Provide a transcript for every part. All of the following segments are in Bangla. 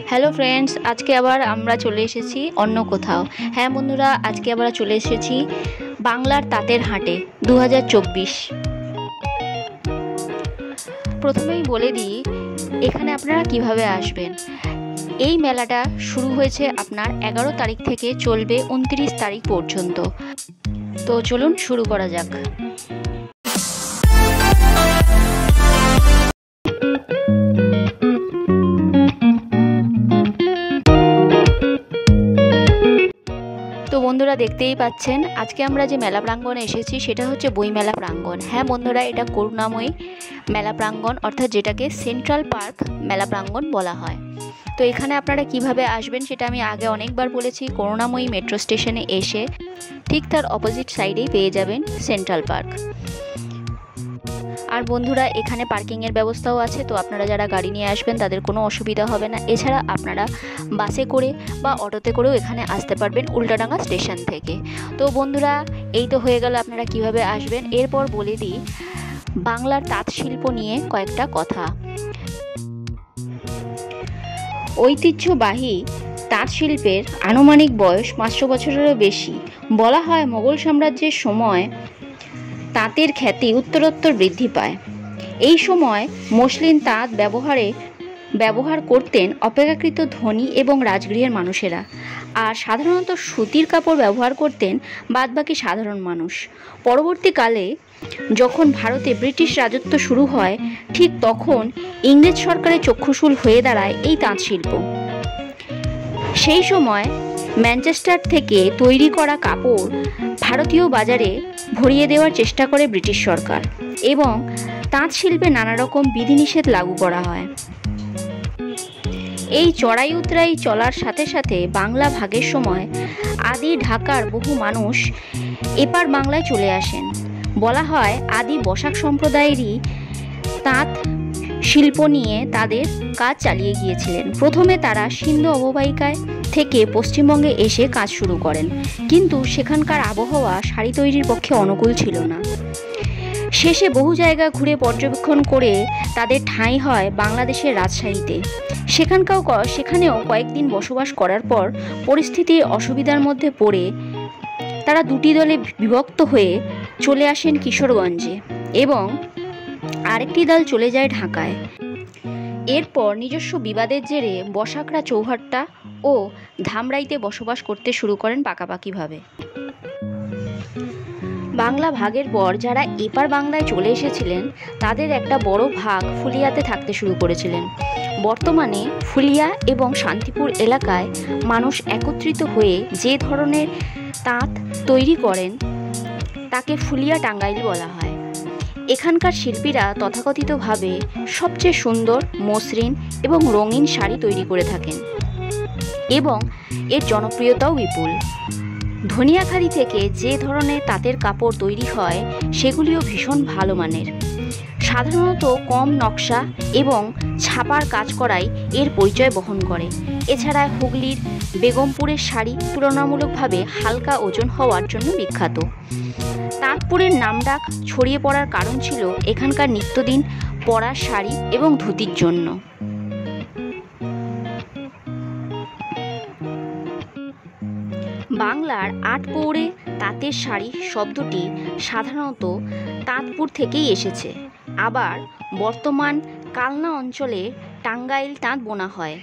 হ্যালো ফ্রেন্ডস, আজকে আবার আমরা চলে এসেছি অন্য কোথাও। হ্যাঁ বন্ধুরা, আজকে আবার চলে এসেছি বাংলার তাঁতের হাটে 2024। প্রথমেই বলে দিই এখানে আপনারা কিভাবে আসবেন। এই মেলাটা শুরু হয়েছে আপনার 11 তারিখ থেকে, চলবে 29 তারিখ পর্যন্ত। তো চলুন শুরু করা যাক। তো বন্ধুরা, দেখতেই পাচ্ছেন আজকে আমরা যে মেলা প্রাঙ্গণে এসেছি সেটা হচ্ছে বইমেলা প্রাঙ্গণ। হ্যাঁ বন্ধুরা, এটা করুণাময়ী মেলা প্রাঙ্গণ, অর্থাৎ যেটাকে সেন্ট্রাল পার্ক মেলা প্রাঙ্গণ বলা হয়। তো এখানে আপনারা কিভাবে আসবেন সেটা আমি আগে অনেকবার বলেছি। করুণাময়ী মেট্রো স্টেশনে এসে ঠিক তার অপোজিট সাইডেই পেয়ে যাবেন সেন্ট্রাল পার্ক। আর বন্ধুরা, এখানে পার্কিংয়ের ব্যবস্থাও আছে, তো আপনারা যারা গাড়ি নিয়ে আসবেন তাদের কোনো অসুবিধা হবে না। এছাড়া আপনারা বাসে করে বা অটোতে করেও এখানে আসতে পারবেন উল্টাডাঙ্গা স্টেশন থেকে। তো বন্ধুরা, এই তো হয়ে গেল আপনারা কিভাবে আসবেন। এরপর বলে দিই বাংলার তাঁত শিল্প নিয়ে কয়েকটা কথা। ঐতিহ্যবাহী তাঁত শিল্পের আনুমানিক বয়স 500 বছরেরও বেশি। বলা হয় মোগল সাম্রাজ্যের সময় তাঁতের খ্যাতি উত্তরোত্তর বৃদ্ধি পায়। এই সময় মসলিন তাঁত ব্যবহার করতেন অপেক্ষাকৃত ধনী এবং রাজগৃহের মানুষেরা, আর সাধারণত সুতির কাপড় ব্যবহার করতেন বাদবাকি সাধারণ মানুষ। পরবর্তীকালে যখন ভারতে ব্রিটিশ রাজত্ব শুরু হয়, ঠিক তখন ইংরেজ সরকারের চক্ষুশূল হয়ে দাঁড়ায় এই তাঁত শিল্প। সেই সময় ম্যানচেস্টার থেকে তৈরি করা কাপড় ভারতীয় বাজারে ভরিয়ে দেওয়ার চেষ্টা করে ব্রিটিশ সরকার, এবং তাঁত শিল্পে নানা রকম বিধিনিষেধ লাগু করা হয়। এই চড়াই উতরাই চলার সাথে সাথে বাংলা ভাগের সময় আদি ঢাকার বহু মানুষ এপার বাংলায় চলে আসেন। বলা হয় আদি বসাক সম্প্রদায়েরই তাঁত শিল্প নিয়ে তাদের কাজ চালিয়ে গিয়েছিলেন। প্রথমে তারা সিন্ধু অববাহিকায় থেকে পশ্চিমবঙ্গে এসে কাজ শুরু করেন, কিন্তু সেখানকার আবহাওয়া শাড়ি তৈরির পক্ষে অনুকূল ছিল না। শেষে বহু জায়গা ঘুরে পর্যবেক্ষণ করে তাদের ঠাঁই হয় বাংলাদেশের রাজশাহীতে। সেখানেও কয়েকদিন বসবাস করার পর পরিস্থিতির অসুবিধার মধ্যে পড়ে তারা দুটি দলে বিভক্ত হয়ে চলে আসেন কিশোরগঞ্জে, এবং আরেকটি দল চলে যায় ঢাকায়। এরপর নিজস্ব বিবাদের জেরে বসাকরা চৌহাট্টা ও ধামরাইতে বসবাস করতে শুরু করেন পাকাপাকিভাবে। বাংলা ভাগের পর যারা এপার বাংলায় চলে এসেছিলেন তাদের একটা বড় ভাগ ফুলিয়াতে থাকতে শুরু করেছিলেন। বর্তমানে ফুলিয়া এবং শান্তিপুর এলাকায় মানুষ একত্রিত হয়ে যে ধরনের তাঁত তৈরি করেন তাকে ফুলিয়া টাঙ্গাইল বলা হয়। এখানকার শিল্পীরা তথাকথিতভাবে সবচেয়ে সুন্দর মসৃণ এবং রঙিন শাড়ি তৈরি করে থাকেন, এবং এর জনপ্রিয়তাও বিপুল। ধনিয়াখালি থেকে যে ধরনের তাঁতের কাপড় তৈরি হয় সেগুলিও ভীষণ ভালো মানের। সাধারণত কম নকশা এবং ছাপার কাজ করাই এর পরিচয় বহন করে। এছাড়া হুগলির বেগমপুরের শাড়ি তুলনামূলকভাবে হালকা ওজন হওয়ার জন্য বিখ্যাত। তাঁতপুরের নামডাক ছড়িয়ে পড়ার কারণ ছিল এখানকার নিত্যদিন পরা শাড়ি এবং ধুতির জন্য। বাংলার আটপৌরে তাঁতের শাড়ি শব্দটি সাধারণত তাঁতপুর থেকেই এসেছে। আবার বর্তমান কালনা অঞ্চলে টাঙ্গাইল তাঁত বোনা হয়।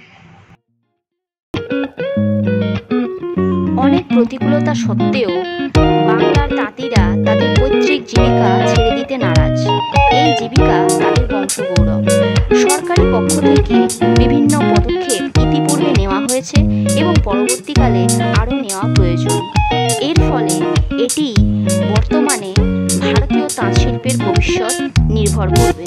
অনেক প্রতিকূলতা সত্ত্বেও বাংলার তাঁতিরা তাদের পৈতৃক জীবিকা ছেড়ে দিতে নারাজ। এই জীবিকা তাদের বংশগৌরব। সরকারি পক্ষ থেকে বিভিন্ন পদক্ষেপ ইতিপূর্বে নেওয়া হয়েছে এবং পরবর্তীকালে আরও নেওয়া প্রয়োজন। এর ফলে এটি বর্তমানে ভারতীয় তাঁত শিল্পের ভবিষ্যৎ নির্ভর করবে।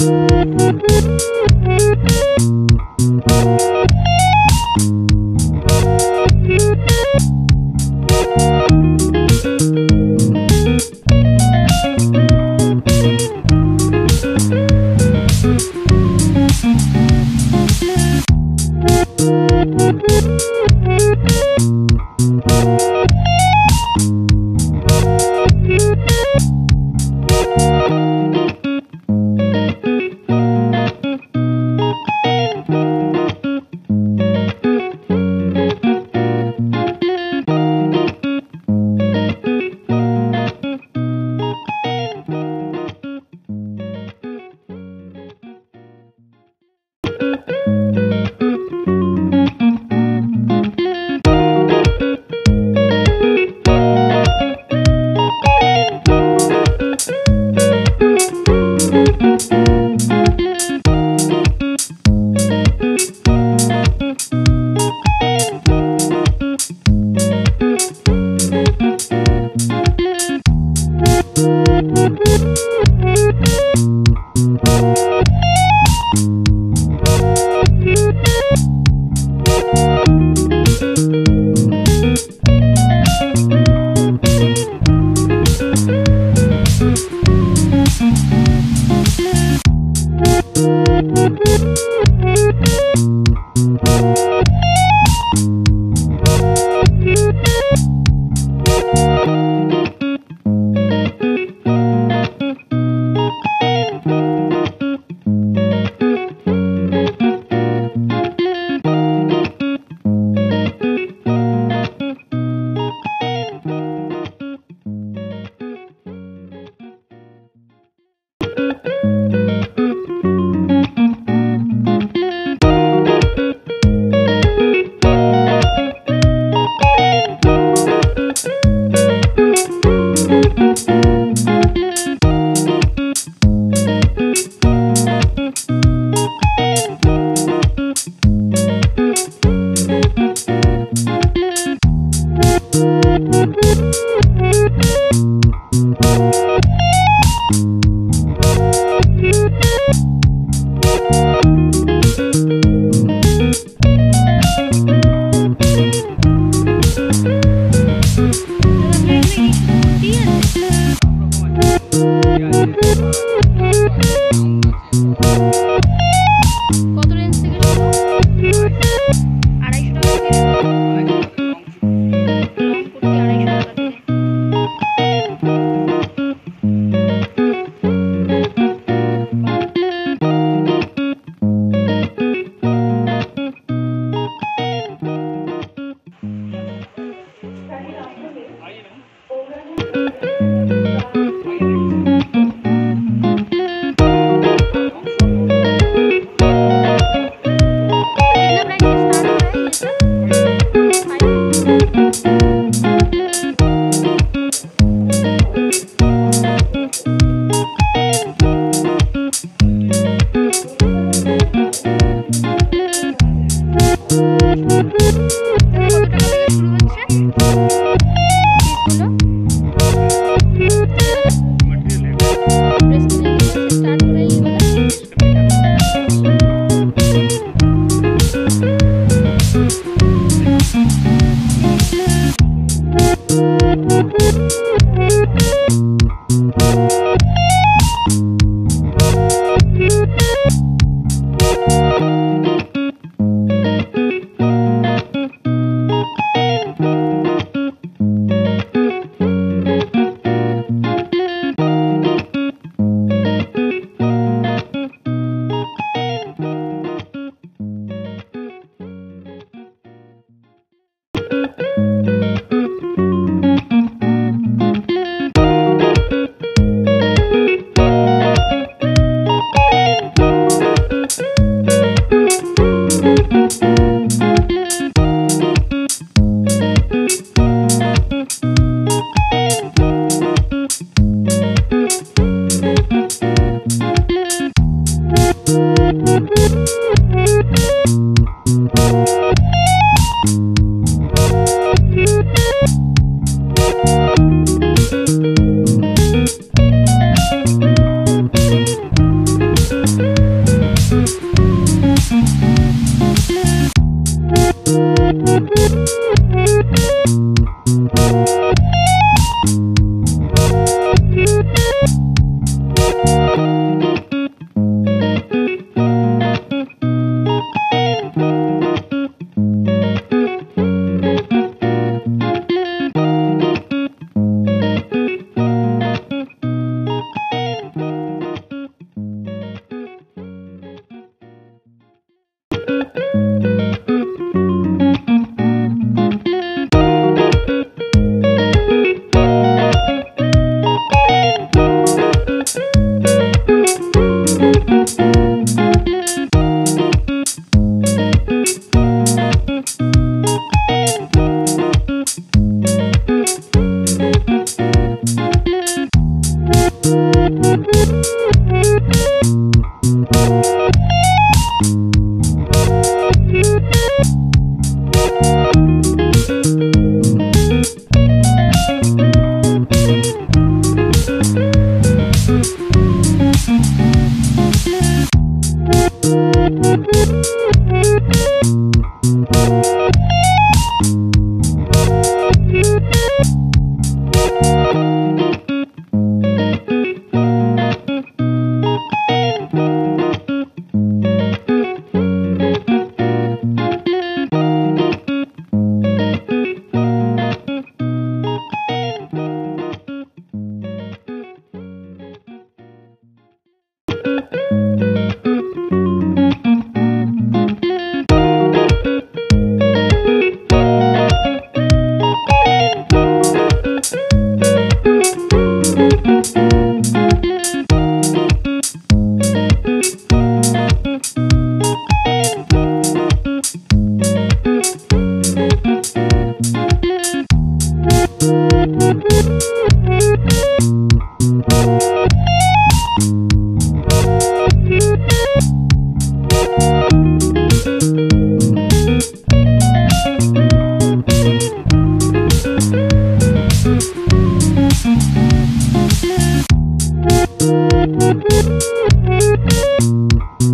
তো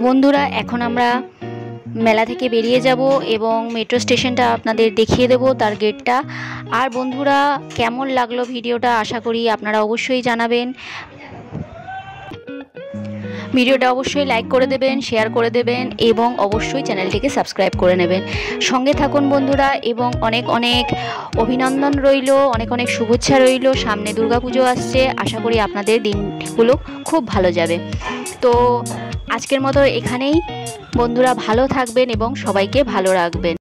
বন্ধুরা, এখন আমরা মেলা থেকে বেরিয়ে যাব এবং মেট্রো স্টেশনটা আপনাদের দেখিয়ে দেব, তার গেটটা। আর বন্ধুরা, কেমন লাগলো ভিডিওটা আশা করি আপনারা অবশ্যই জানাবেন। ভিডিওটা অবশ্যই লাইক করে দেবেন, শেয়ার করে দেবেন এবং অবশ্যই চ্যানেলটিকে সাবস্ক্রাইব করে নেবেন। সঙ্গে থাকুন বন্ধুরা, এবং অনেক অনেক অভিনন্দন রইল, অনেক অনেক শুভেচ্ছা রইল। সামনে দুর্গাপুজো আসছে, আশা করি আপনাদের দিনগুলো খুব ভালো যাবে। তো আজকের মতো এখানেই বন্ধুরা, ভালো থাকবেন এবং সবাইকে ভালো রাখবেন।